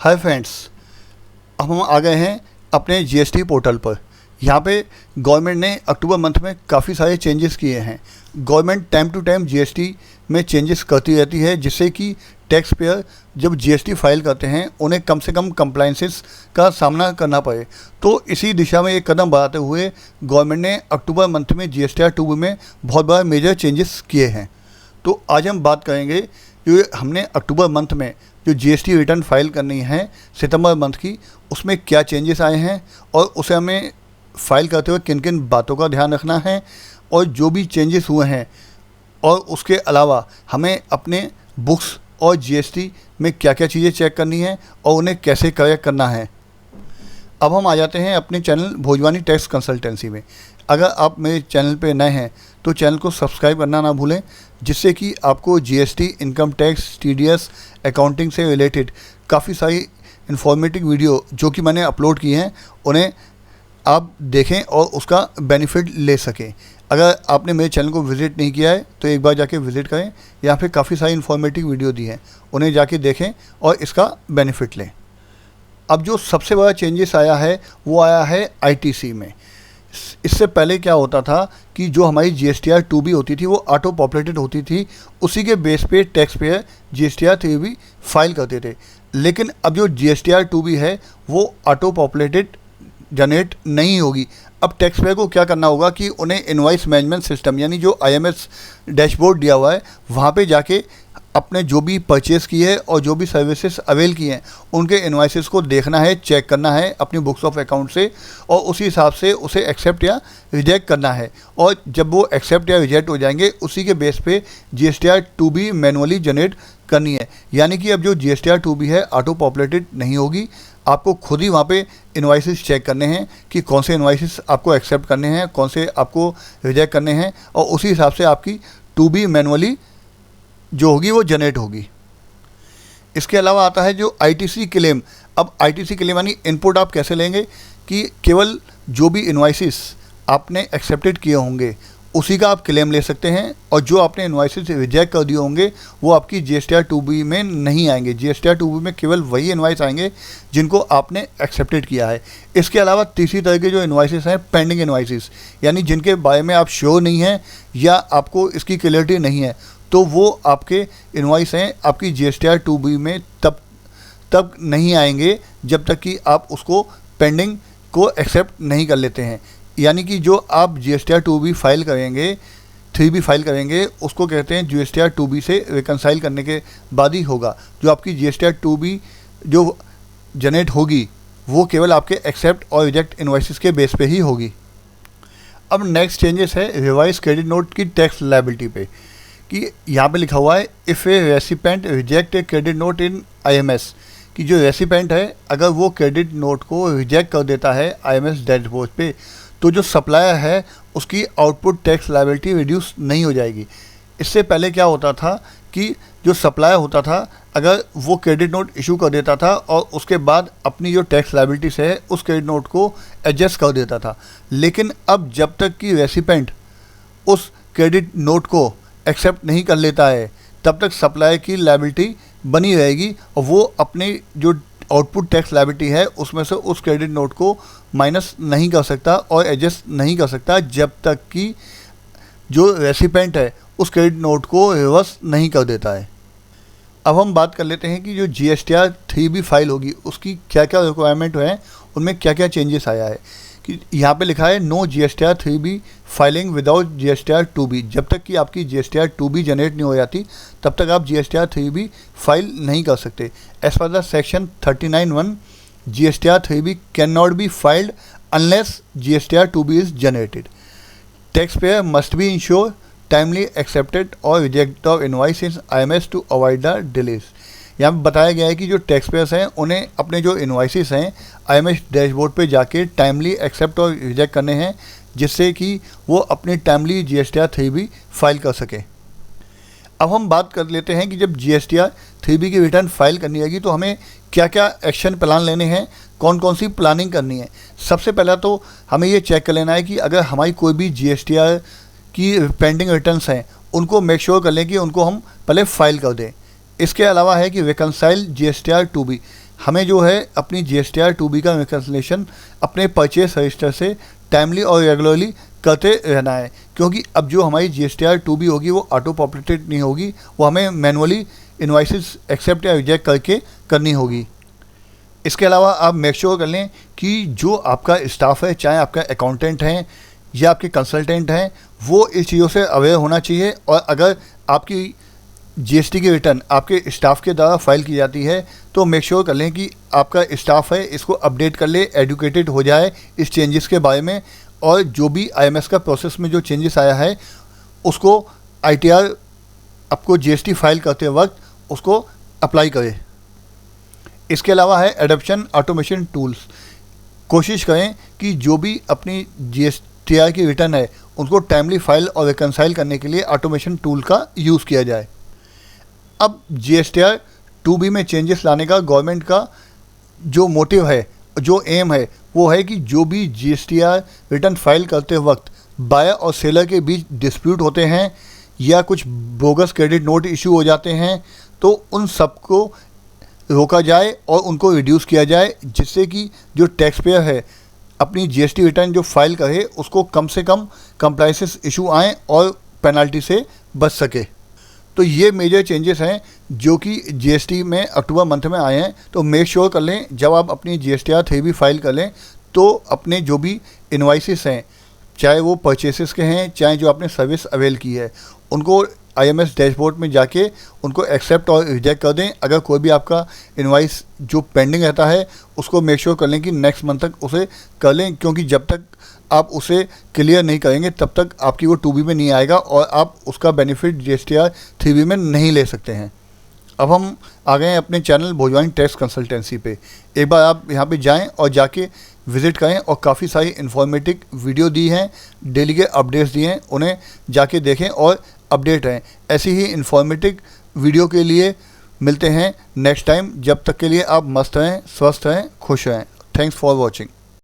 Hi friends, अब हम आ गए हैं अपने जीएसटी पोर्टल पर। यहाँ पे गवर्नमेंट ने अक्टूबर मंथ में काफ़ी सारे चेंजेस किए हैं। Government time to time GST में चेंजेस करती रहती है, जिससे कि टैक्स पेयर जब जीएसटी फाइल करते हैं उन्हें कम से कम कंप्लाइंसेस का सामना करना पड़े। तो इसी दिशा में एक कदम बढ़ाते हुए गवर्नमेंट ने अक्टूबर मंथ में जीएसटीआर 2 में बहुत बड़ा मेजर चेंजेस किए हैं। तो आज हम बात करेंगे जो हमने अक्टूबर मंथ में जो जीएसटी रिटर्न फाइल करनी है सितंबर मंथ की, उसमें क्या चेंजेस आए हैं और उसे हमें फाइल करते हुए किन किन बातों का ध्यान रखना है, और जो भी चेंजेस हुए हैं और उसके अलावा हमें अपने बुक्स और जीएसटी में क्या क्या चीज़ें चेक करनी है और उन्हें कैसे करेक्ट करना है। अब हम आ जाते हैं अपने चैनल भोजवानी टैक्स कंसल्टेंसी में। अगर आप मेरे चैनल पे नए हैं तो चैनल को सब्सक्राइब करना ना भूलें, जिससे कि आपको GST, income tax, TDS, accounting से रिलेटेड काफ़ी सारी इन्फॉर्मेटिव वीडियो जो कि मैंने अपलोड की हैं उन्हें आप देखें और उसका बेनिफिट ले सकें। अगर आपने मेरे चैनल को विज़िट नहीं किया है तो एक बार जाके विज़िट करें। यहाँ पे काफ़ी सारी इन्फॉर्मेटिव वीडियो दी हैं, उन्हें जाके देखें और इसका बेनिफिट लें। अब जो सबसे बड़ा चेंजेस आया है वो आया है आईटीसी में। इससे पहले क्या होता था कि जो हमारी जीएसटीआर 2B होती थी वो ऑटो पॉपुलेटेड होती थी, उसी के बेस पे tax payer GSTR 3B file करते थे। लेकिन अब जो जीएसटीआर 2B है वो ऑटो पॉपुलेटेड जनरेट नहीं होगी। अब टैक्स पेयर को क्या करना होगा कि उन्हें इनवॉइस मैनेजमेंट सिस्टम यानी जो आईएमएस डैशबोर्ड दिया हुआ है वहाँ पे जाके अपने जो भी परचेज़ किए हैं और जो भी सर्विसेज अवेल किए हैं उनके इनवॉइसेस को देखना है, चेक करना है अपनी बुक्स ऑफ अकाउंट से, और उसी हिसाब से उसे एक्सेप्ट या रिजेक्ट करना है। और जब वो एक्सेप्ट या रिजेक्ट हो जाएंगे उसी के बेस पे जीएसटीआर 2B मैनुअली जनरेट करनी है। यानी कि अब जो जीएसटीआर 2B है ऑटो पॉपुलेटेड नहीं होगी। आपको खुद ही वहाँ पे इनवॉइसेस चेक करने हैं कि कौन से इनवॉइसेस आपको एक्सेप्ट करने हैं, कौन से आपको रिजेक्ट करने हैं, और उसी हिसाब से आपकी 2B मैनुअली जो होगी वो जनरेट होगी। इसके अलावा आता है जो आईटीसी क्लेम। अब आईटीसी क्लेम यानी इनपुट आप कैसे लेंगे कि केवल जो भी इनवॉइसेस आपने एक्सेप्टेड किए होंगे उसी का आप क्लेम ले सकते हैं, और जो आपने इनवॉइसेस रिजेक्ट कर दिए होंगे वो आपकी जीएसटीआर 2B में नहीं आएंगे। जीएसटीआर 2B में केवल वही इनवॉइस आएंगे जिनको आपने एक्सेप्टेड किया है। इसके अलावा तीसरी तरह के जो इनवॉइसेस हैं पेंडिंग इनवॉइसेस, यानी जिनके बारे में आप श्योर नहीं हैं या आपको इसकी क्लियरिटी नहीं है, तो वो आपके इनवॉइस हैं आपकी जीएसटीआर 2B में तब नहीं आएंगे जब तक कि आप उसको पेंडिंग को एक्सेप्ट नहीं कर लेते हैं। यानी कि जो आप जीएसटीआर 2B फाइल करेंगे, 3B फाइल करेंगे, उसको कहते हैं जीएसटीआर 2B से रिकनसाइल करने के बाद ही होगा। जो आपकी जीएसटीआर 2B जो जनरेट होगी वो केवल आपके एक्सेप्ट और रिजेक्ट इनवॉइसेस के बेस पे ही होगी। अब नेक्स्ट चेंजेस है रिवाइज क्रेडिट नोट की टैक्स लायबिलिटी पे, कि यहाँ पे लिखा हुआ है if A recipient reject a credit note in IMS, कि जो रेसिपेंट है अगर वो क्रेडिट नोट को रिजेक्ट कर देता है आईएमएस डैशबोर्ड पे, तो जो सप्लायर है उसकी आउटपुट टैक्स लायबिलिटी रिड्यूस नहीं हो जाएगी। इससे पहले क्या होता था कि जो सप्लायर होता था अगर वो क्रेडिट नोट इशू कर देता था और उसके बाद अपनी जो टैक्स लायबिलिटीज है उस क्रेडिट नोट को एडजस्ट कर देता था। लेकिन अब जब तक कि रेसिपेंट उस क्रेडिट नोट को एक्सेप्ट नहीं कर लेता है तब तक सप्लायर की लायबिलिटी बनी रहेगी, और वो अपनी जो आउटपुट टैक्स लायबिलिटी है उसमें से उस क्रेडिट नोट को माइनस नहीं कर सकता और एडजस्ट नहीं कर सकता जब तक कि जो रेसिपेंट है उस क्रेडिट नोट को रिवर्स नहीं कर देता है। अब हम बात कर लेते हैं कि जो जीएसटीआर 3B फाइल होगी उसकी क्या क्या रिक्वायरमेंट है, उनमें क्या क्या चेंजेस आया है। कि यहाँ पे लिखा है no GSTR 3B filing without GSTR 2B। जब तक कि आपकी जीएसटीआर 2B जनरेट नहीं हो जाती तब तक आप जीएसटीआर 3B फाइल नहीं कर सकते। As per the section 39(1) GSTR 3B can not be filed unless GSTR 2B is generated. Tax payer must be ensure timely accepted और reject of invoice in IMS to avoid the delays. यहाँ पर बताया गया है कि जो tax payers हैं उन्हें अपने जो इनवॉइसेस हैं आईएमएस डैशबोर्ड पे जाके टाइमली एक्सेप्ट और रिजेक्ट करने हैं, जिससे कि वो अपनी टाइमली जीएसटीआर 3B फाइल कर सके। अब हम बात कर लेते हैं कि जब जीएसटीआर 3B की रिटर्न फाइल करनी होगी तो हमें क्या क्या एक्शन प्लान लेने हैं, कौन कौन सी प्लानिंग करनी है। सबसे पहला तो हमें ये चेक कर लेना है कि अगर हमारी कोई भी जीएसटीआर की पेंडिंग रिटर्न्स हैं उनको मेक श्योर कर लें कि उनको हम पहले फाइल कर दें। इसके अलावा है कि रिकनसाइल जीएसटीआर 2B, हमें जो है अपनी GSTR 2B का रिकन्सिलेशन अपने परचेस रजिस्टर से टाइमली और रेगुलरली करते रहना है, क्योंकि अब जो हमारी GSTR 2B होगी वो ऑटो पॉपुलेटेड नहीं होगी, वो हमें मैनुअली इनवॉइसेस एक्सेप्ट या रिजेक्ट करके करनी होगी। इसके अलावा आप मेक श्योर कर लें कि जो आपका स्टाफ है, चाहे आपका अकाउंटेंट हैं या आपके कंसल्टेंट हैं, वो इस चीज़ों से अवेयर होना चाहिए। और अगर आपकी GST की रिटर्न आपके स्टाफ के द्वारा फाइल की जाती है तो मेक श्योर कर लें कि आपका स्टाफ है इसको अपडेट कर ले, एडुकेटेड हो जाए इस चेंजेस के बारे में, और जो भी IMS का प्रोसेस में जो चेंजेस आया है उसको ITR आपको GST फाइल करते वक्त उसको अप्लाई करे। इसके अलावा है एडॉप्शन ऑटोमेशन टूल्स। कोशिश करें कि जो भी अपनी GSTR की रिटर्न है उनको टाइमली फाइल और रिकनसाइल करने के लिए ऑटोमेशन टूल का यूज़ किया जाए। अब GSTR 2B में चेंजेस लाने का गवर्नमेंट का जो मोटिव है, जो एम है, वो है कि जो भी GSTR रिटर्न फाइल करते वक्त बायर और सेलर के बीच डिस्प्यूट होते हैं या कुछ बोगस क्रेडिट नोट इशू हो जाते हैं तो उन सबको रोका जाए और उनको रिड्यूस किया जाए, जिससे कि जो टैक्स पेयर है अपनी GST रिटर्न जो फाइल करे उसको कम से कम कंप्लाइंसेस इशू आएँ और पेनल्टी से बच सके। तो ये मेजर चेंजेस हैं जो कि GST में अक्टूबर मंथ में आए हैं। तो मेक श्योर कर लें जब आप अपनी GSTR 3B फाइल कर लें तो अपने जो भी इनवाइसेस हैं, चाहे वो परचेसेस के हैं चाहे जो आपने सर्विस अवेल की है, उनको IMS डैशबोर्ड में जाके उनको एक्सेप्ट और रिजेक्ट कर दें। अगर कोई भी आपका इनवाइस जो पेंडिंग रहता है उसको मेक श्योर कर लें कि नेक्स्ट मंथ तक उसे कर लें, क्योंकि जब तक आप उसे क्लियर नहीं करेंगे तब तक आपकी वो 2B में नहीं आएगा और आप उसका बेनिफिट GSTR 3B में नहीं ले सकते हैं। अब हम आ गए हैं अपने चैनल भोजवानी टैक्स कंसल्टेंसी पे। एक बार आप यहाँ पे जाएं और जाके विज़िट करें, और काफ़ी सारी इन्फॉर्मेटिव वीडियो दी हैं, डेली के अपडेट्स दिए हैं, उन्हें जाके देखें और अपडेट रहें। ऐसी ही इन्फॉर्मेटिव वीडियो के लिए मिलते हैं नेक्स्ट टाइम। जब तक के लिए आप मस्त रहें, स्वस्थ रहें, खुश रहें। Thanks for watching.